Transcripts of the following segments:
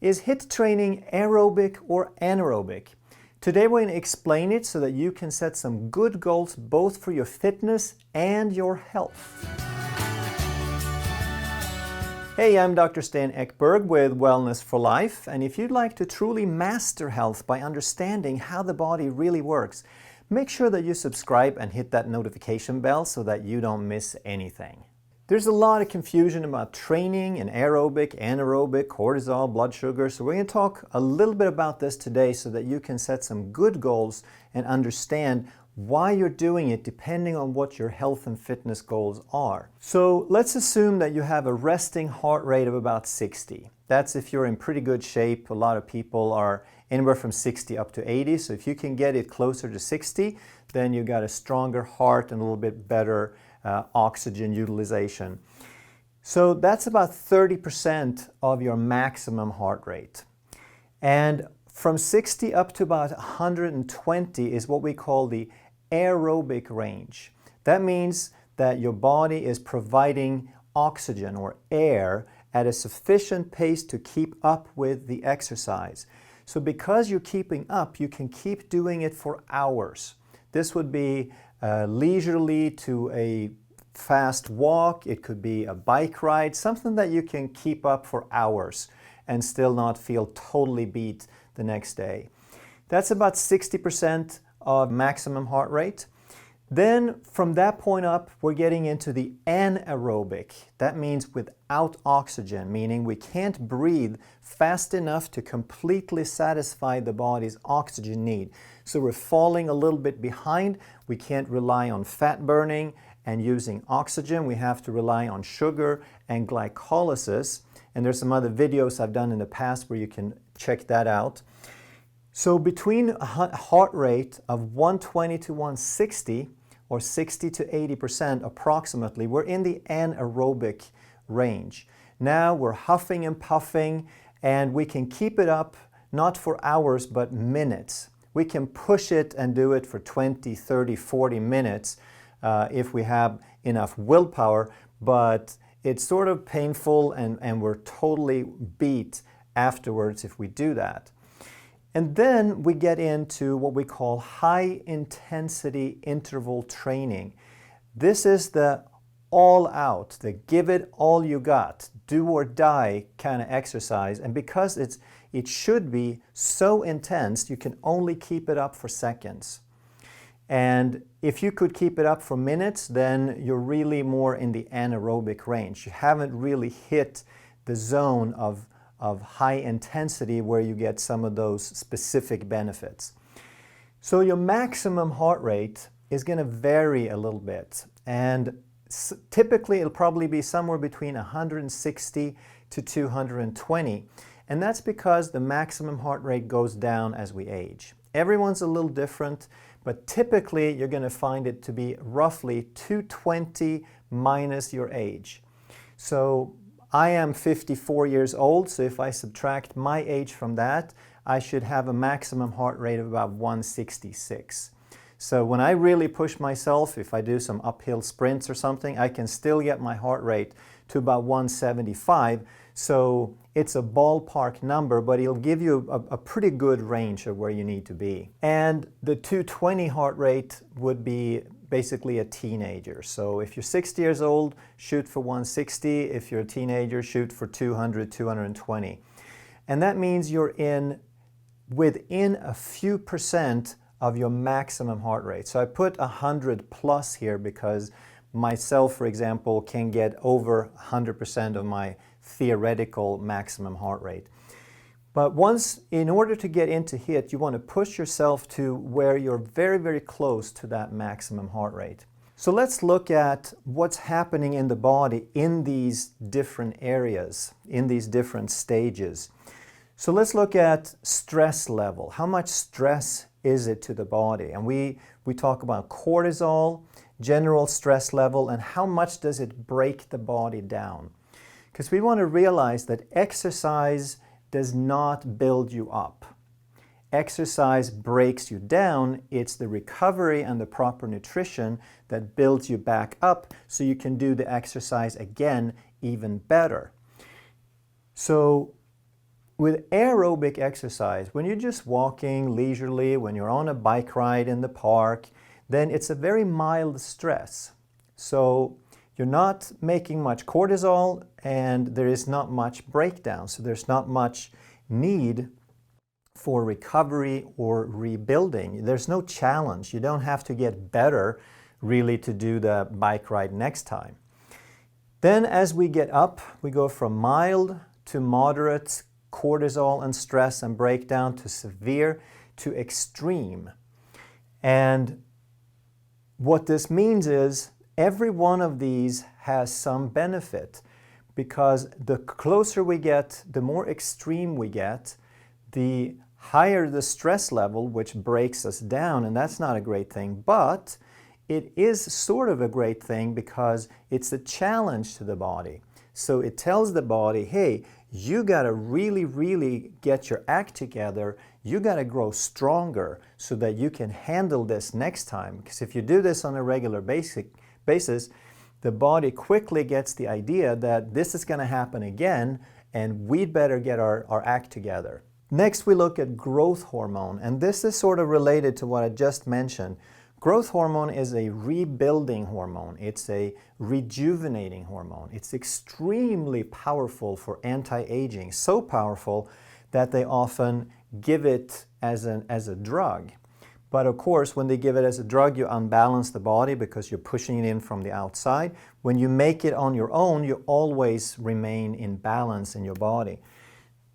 Is HIIT training aerobic or anaerobic? Today we're going to explain it so that you can set some good goals both for your fitness and your health. Hey, I'm Dr. Sten Ekberg with Wellness for Life, and if you'd like to truly master health by understanding how the body really works, make sure that you subscribe and hit that notification bell so that you don't miss anything. There's a lot of confusion about training and aerobic, anaerobic, cortisol, blood sugar, so we're going to talk a little bit about this today so that you can set some good goals and understand why you're doing it depending on what your health and fitness goals are. So let's assume that you have a resting heart rate of about 60. That's if you're in pretty good shape. A lot of people are anywhere from 60 up to 80, so if you can get it closer to 60, then you got a stronger heart and a little bit better oxygen utilization. So that's about 30% of your maximum heart rate. And from 60 up to about 120 is what we call the aerobic range. That means that your body is providing oxygen or air at a sufficient pace to keep up with the exercise. So because you're keeping up, you can keep doing it for hours. This would be leisurely to a fast walk, it could be a bike ride, something that you can keep up for hours and still not feel totally beat the next day. That's about 60% of maximum heart rate. Then from that point up, we're getting into the anaerobic. That means without oxygen, meaning we can't breathe fast enough to completely satisfy the body's oxygen need. So we're falling a little bit behind. We can't rely on fat burning and using oxygen. We have to rely on sugar and glycolysis. And there's some other videos I've done in the past where you can check that out. So between a heart rate of 120 to 160, or 60 to 80% approximately, we're in the anaerobic range. Now we're huffing and puffing, and we can keep it up not for hours but minutes. We can push it and do it for 20, 30, 40 minutes if we have enough willpower, but it's sort of painful and we're totally beat afterwards if we do that. And then we get into what we call high intensity interval training. This is the all out, the give it all you got, do or die kind of exercise. And because it should be so intense, you can only keep it up for seconds. And if you could keep it up for minutes, then you're really more in the anaerobic range. You haven't really hit the zone of high intensity where you get some of those specific benefits. So your maximum heart rate is going to vary a little bit, and typically it'll probably be somewhere between 160 to 220, and that's because the maximum heart rate goes down as we age. Everyone's a little different, but typically you're going to find it to be roughly 220 minus your age. So I am 54 years old, so if I subtract my age from that, I should have a maximum heart rate of about 166. So when I really push myself, if I do some uphill sprints or something, I can still get my heart rate to about 175. So it's a ballpark number, but it'll give you a pretty good range of where you need to be. And the 220 heart rate would be basically a teenager. So if you're 60 years old, shoot for 160. If you're a teenager, shoot for 200, 220. And that means you're within a few percent of your maximum heart rate. So I put 100 plus here because myself, for example, can get over 100% of my theoretical maximum heart rate. But in order to get into HIIT, you want to push yourself to where you're very, very close to that maximum heart rate. So let's look at what's happening in the body in these different areas, in these different stages. So let's look at stress level. How much stress is it to the body? And we talk about cortisol, general stress level, and how much does it break the body down? Because we want to realize that exercise does not build you up. Exercise breaks you down. It's the recovery and the proper nutrition that builds you back up so you can do the exercise again even better. So With aerobic exercise, when you're just walking leisurely, when you're on a bike ride in the park, then it's a very mild stress. So you're not making much cortisol and there is not much breakdown. So there's not much need for recovery or rebuilding. There's no challenge. You don't have to get better really to do the bike ride next time. Then as we get up, we go from mild to moderate cortisol and stress and breakdown to severe to extreme. And what this means is every one of these has some benefit, because the closer we get, the more extreme we get, the higher the stress level, which breaks us down, and that's not a great thing. But it is sort of a great thing because it's a challenge to the body. So it tells the body, hey, you got to really get your act together. You got to grow stronger so that you can handle this next time. Because if you do this on a regular basis, the body quickly gets the idea that this is going to happen again and we'd better get our act together. Next, we look at growth hormone, and this is sort of related to what I just mentioned. Growth hormone is a rebuilding hormone. It's a rejuvenating hormone. It's extremely powerful for anti-aging, so powerful that they often give it as a drug. But of course, when they give it as a drug, you unbalance the body because you're pushing it in from the outside. When you make it on your own, you always remain in balance in your body.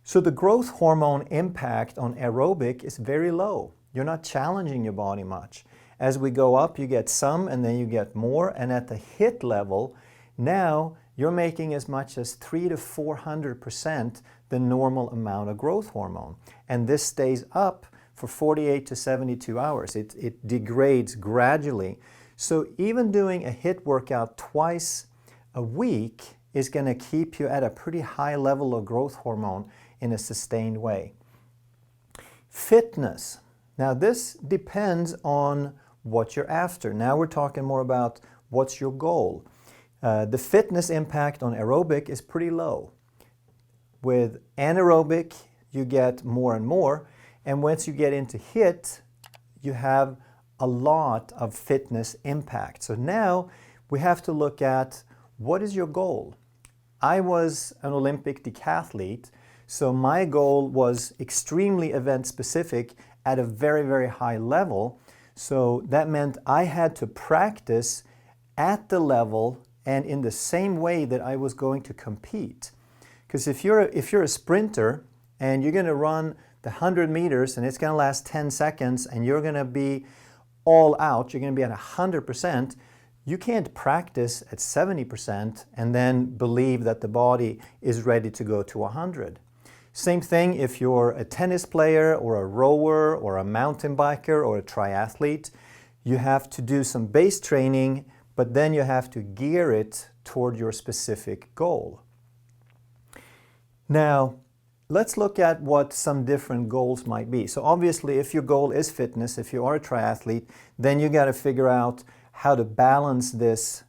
So the growth hormone impact on aerobic is very low. You're not challenging your body much. As we go up, you get some and then you get more. And at the HIIT level, now you're making as much as 300 to 400% the normal amount of growth hormone. And this stays up for 48 to 72 hours. It degrades gradually. So even doing a HIIT workout twice a week is going to keep you at a pretty high level of growth hormone in a sustained way. Fitness. Now this depends on what you're after. Now we're talking more about what's your goal. The fitness impact on aerobic is pretty low. With anaerobic, you get more and more. And once you get into HIIT, you have a lot of fitness impact. So now we have to look at what is your goal. I was an Olympic decathlete, so my goal was extremely event specific at a very high level. So that meant I had to practice at the level and in the same way that I was going to compete. Because if you're a sprinter and you're going to run the 100 meters and it's going to last 10 seconds and you're going to be all out, you're going to be at 100%, you can't practice at 70% and then believe that the body is ready to go to 100. Same thing if you're a tennis player or a rower or a mountain biker or a triathlete. You have to do some base training, but then you have to gear it toward your specific goal. Now, let's look at what some different goals might be. So obviously, if your goal is fitness, if you are a triathlete, then you got to figure out how to balance this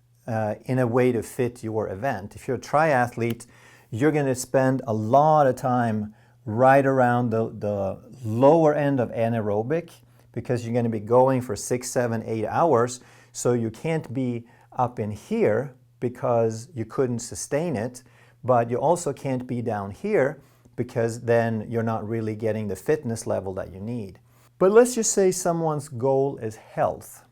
in a way to fit your event. If you're a triathlete, you're going to spend a lot of time right around the lower end of anaerobic because you're going to be going for 6, 7, 8 hours. So you can't be up in here because you couldn't sustain it, but you also can't be down here because then you're not really getting the fitness level that you need. But let's just say someone's goal is health.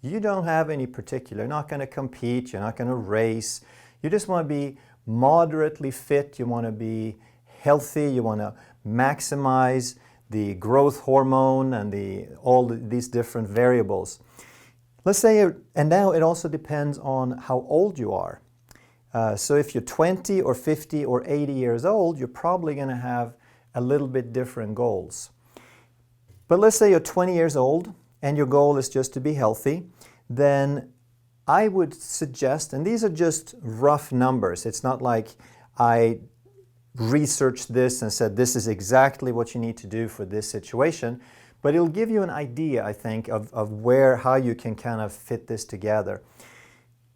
You don't have any particular, you're not going to compete, you're not going to race. You just want to be moderately fit, you want to be healthy, you want to maximize the growth hormone and all these different variables. Let's say, and now it also depends on how old you are. So if you're 20 or 50 or 80 years old, you're probably going to have a little bit different goals. But let's say you're 20 years old and your goal is just to be healthy, then I would suggest, and these are just rough numbers, it's not like I researched this and said this is exactly what you need to do for this situation, but it'll give you an idea, I think, of how you can kind of fit this together.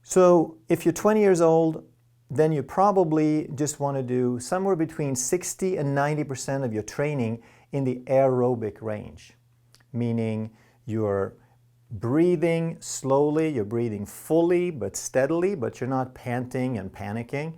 So if you're 20 years old, then you probably just want to do somewhere between 60 and 90% of your training in the aerobic range, meaning you're breathing slowly, you're breathing fully but steadily, but you're not panting and panicking.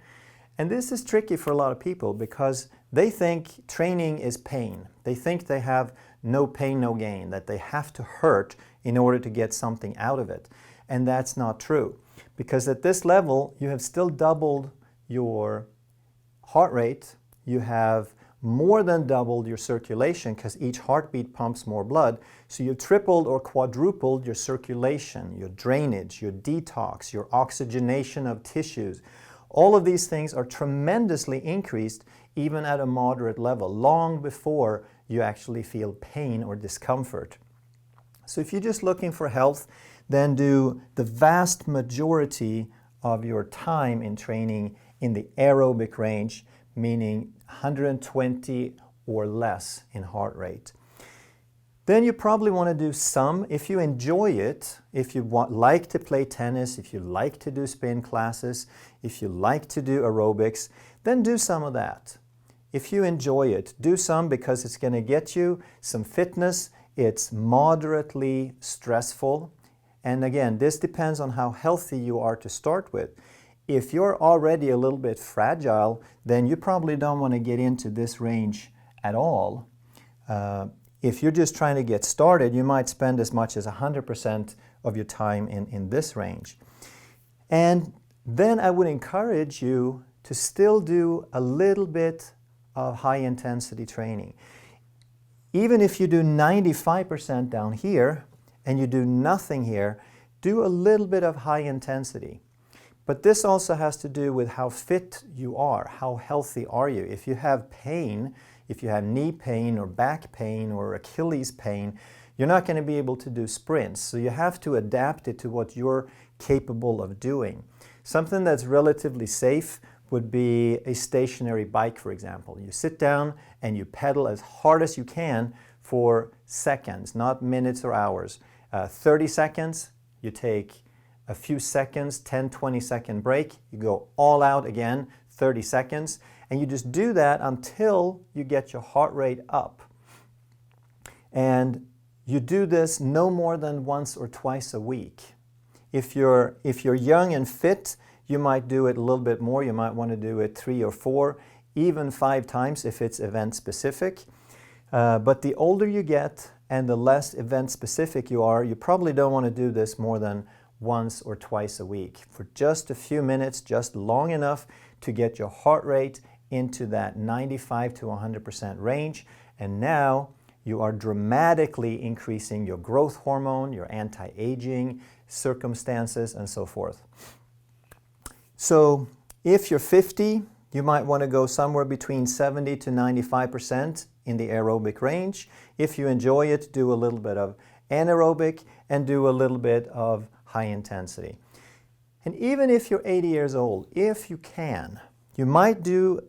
And this is tricky for a lot of people because they think training is pain. They think they have no pain, no gain, that they have to hurt in order to get something out of it. And that's not true, because at this level, you have still doubled your heart rate, you have more than doubled your circulation because each heartbeat pumps more blood. So you've tripled or quadrupled your circulation, your drainage, your detox, your oxygenation of tissues. All of these things are tremendously increased even at a moderate level, long before you actually feel pain or discomfort. So if you're just looking for health, then do the vast majority of your time in training in the aerobic range, meaning 120 or less in heart rate. Then you probably want to do some, if you enjoy it, if you like to play tennis, if you like to do spin classes, if you like to do aerobics, then do some of that. If you enjoy it, do some because it's going to get you some fitness. It's moderately stressful. And again, this depends on how healthy you are to start with. If you're already a little bit fragile, then you probably don't want to get into this range at all. If you're just trying to get started, you might spend as much as 100% of your time in this range. And then I would encourage you to still do a little bit of high-intensity training. Even if you do 95% down here and you do nothing here, do a little bit of high intensity. But this also has to do with how fit you are, how healthy are you. If you have pain, if you have knee pain or back pain or Achilles pain, you're not going to be able to do sprints. So you have to adapt it to what you're capable of doing. Something that's relatively safe would be a stationary bike, for example. You sit down and you pedal as hard as you can for seconds, not minutes or hours. 30 seconds, you take a few seconds, 10, 20-second break, you go all out again, 30 seconds, and you just do that until you get your heart rate up. And you do this no more than once or twice a week. If you're young and fit, you might do it a little bit more. You might want to do it 3 or 4, even 5 times if it's event specific. But the older you get and the less event specific you are, you probably don't want to do this more than once or twice a week for just a few minutes, just long enough to get your heart rate into that 95 to 100% range. And now you are dramatically increasing your growth hormone, your anti-aging circumstances, and so forth. So if you're 50, you might want to go somewhere between 70 to 95% in the aerobic range. If you enjoy it, do a little bit of anaerobic and do a little bit of high intensity. And even if you're 80 years old, if you can, you might do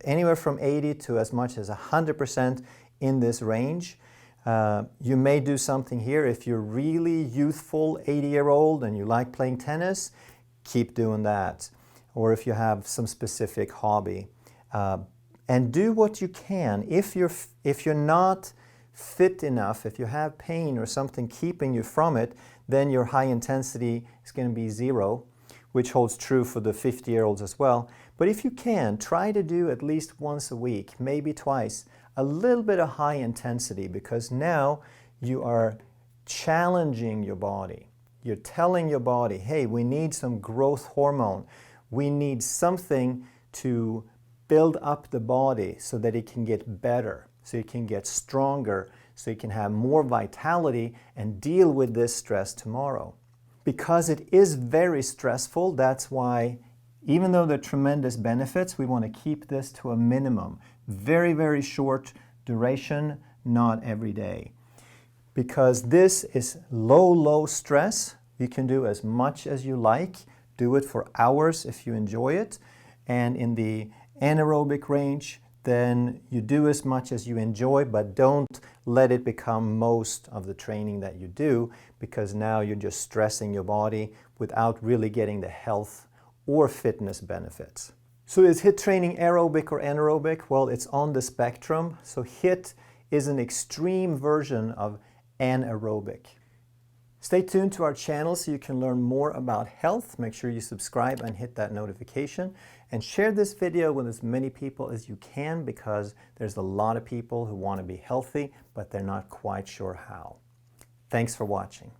anywhere from 80 to as much as 100% in this range. You may do something here if you're really youthful, 80-year-old, and you like playing tennis, keep doing that. Or if you have some specific hobby. And do what you can. If you're not fit enough, if you have pain or something keeping you from it, then your high intensity is going to be 0, which holds true for the 50-year-olds as well. But if you can, try to do at least once a week, maybe twice, a little bit of high intensity, because now you are challenging your body. You're telling your body, hey, we need some growth hormone. We need something to build up the body so that it can get better, so it can get stronger, so it can have more vitality and deal with this stress tomorrow. Because it is very stressful, that's why, even though there are tremendous benefits, we want to keep this to a minimum. Very, very short duration, not every day. Because this is low stress, you can do as much as you like. Do it for hours if you enjoy it. And in the anaerobic range, then you do as much as you enjoy, but don't let it become most of the training that you do, because now you're just stressing your body without really getting the health or fitness benefits. So is HIIT training aerobic or anaerobic? Well, it's on the spectrum. So HIIT is an extreme version of anaerobic. Stay tuned to our channel so you can learn more about health. Make sure you subscribe and hit that notification. And share this video with as many people as you can, because there's a lot of people who want to be healthy, but they're not quite sure how. Thanks for watching.